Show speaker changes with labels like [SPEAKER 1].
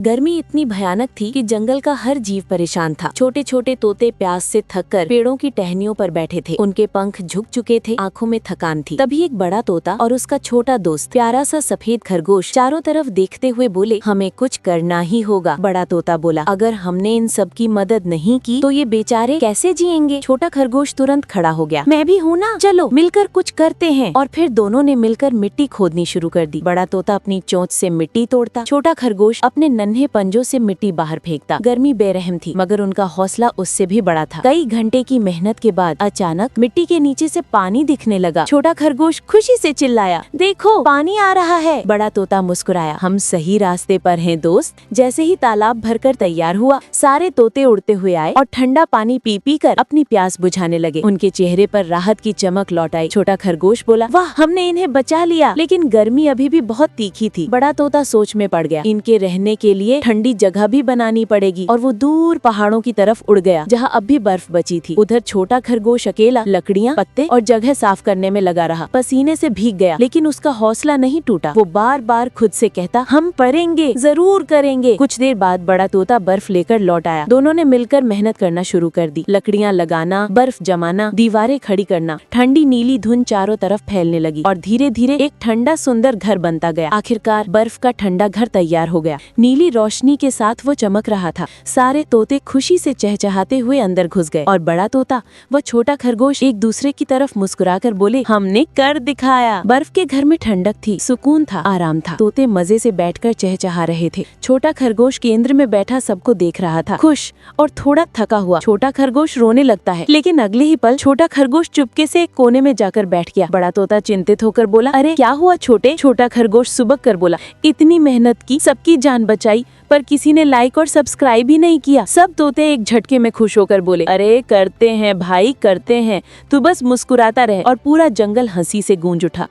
[SPEAKER 1] गर्मी इतनी भयानक थी कि जंगल का हर जीव परेशान था। छोटे छोटे तोते प्यास से थककर पेड़ों की टहनियों पर बैठे थे। उनके पंख झुक चुके थे, आंखों में थकान थी। तभी एक बड़ा तोता और उसका छोटा दोस्त प्यारा सा सफेद खरगोश चारों तरफ देखते हुए बोले, हमें कुछ करना ही होगा। बड़ा तोता बोला, अगर हमने इन सब की मदद नहीं की तो ये बेचारे कैसे जिएंगे। छोटा खरगोश तुरंत खड़ा हो गया, मैं भी हूँ ना, चलो मिलकर कुछ करते हैं। और फिर दोनों ने मिलकर मिट्टी खोदनी शुरू कर दी। बड़ा तोता अपनी चोंच से मिट्टी तोड़ता, छोटा खरगोश अपने नन्हे पंजों से मिट्टी बाहर फेंकता। गर्मी बेरहम थी, मगर उनका हौसला उससे भी बड़ा था। कई घंटे की मेहनत के बाद अचानक मिट्टी के नीचे से पानी दिखने लगा। छोटा खरगोश खुशी से चिल्लाया, देखो पानी आ रहा है। बड़ा तोता मुस्कुराया, हम सही रास्ते पर हैं दोस्त। जैसे ही तालाब भरकर तैयार हुआ, सारे तोते उड़ते हुए आए और ठंडा पानी पी पी कर अपनी प्यास बुझाने लगे। उनके चेहरे पर राहत की चमक लौट आई। छोटा खरगोश बोला, वाह, हमने इन्हें बचा लिया, लेकिन गर्मी अभी भी बहुत तीखी थी। बड़ा तोता सोच में पड़ गया, इनके रहने के लिए ठंडी जगह भी बनानी पड़ेगी। और वो दूर पहाड़ों की तरफ उड़ गया, जहाँ अब भी बर्फ बची थी। उधर छोटा खरगोश अकेला लकड़ियाँ, पत्ते और जगह साफ करने में लगा रहा। पसीने से भीग गया, लेकिन उसका हौसला नहीं टूटा। वो बार बार खुद से कहता, हम करेंगे, जरूर करेंगे। कुछ देर बाद बड़ा तोता बर्फ लेकर लौट आया। दोनों ने मिलकर मेहनत करना शुरू कर दी। लकड़ियाँ लगाना, बर्फ जमाना, दीवारें खड़ी करना। ठंडी नीली धुंध चारों तरफ फैलने लगी और धीरे धीरे एक ठंडा सुंदर घर बनता गया। आखिरकार बर्फ का ठंडा घर तैयार हो गया। नीली रोशनी के साथ वो चमक रहा था। सारे तोते खुशी से चहचहाते हुए अंदर घुस गए और बड़ा तोता व छोटा खरगोश एक दूसरे की तरफ मुस्कुराकर बोले, हमने कर दिखाया। बर्फ के घर में ठंडक थी, सुकून था, आराम था। तोते मजे से बैठकर चहचहा रहे थे। छोटा खरगोश केंद्र में बैठा सबको देख रहा था, खुश और थोड़ा थका हुआ। छोटा खरगोश रोने लगता है, लेकिन अगले ही पल छोटा खरगोश चुपके से एक कोने में जाकर बैठ गया। बड़ा तोता चिंतित होकर बोला, अरे क्या हुआ छोटे? छोटा खरगोश सुबक कर बोला, इतनी मेहनत की, सबकी जान बचाई, पर किसी ने लाइक और सब्सक्राइब ही नहीं किया। सब तोते एक झटके में खुश होकर बोले, अरे करते हैं भाई, करते हैं, तू बस मुस्कुराता रहे। और पूरा जंगल हंसी से गूंज उठा।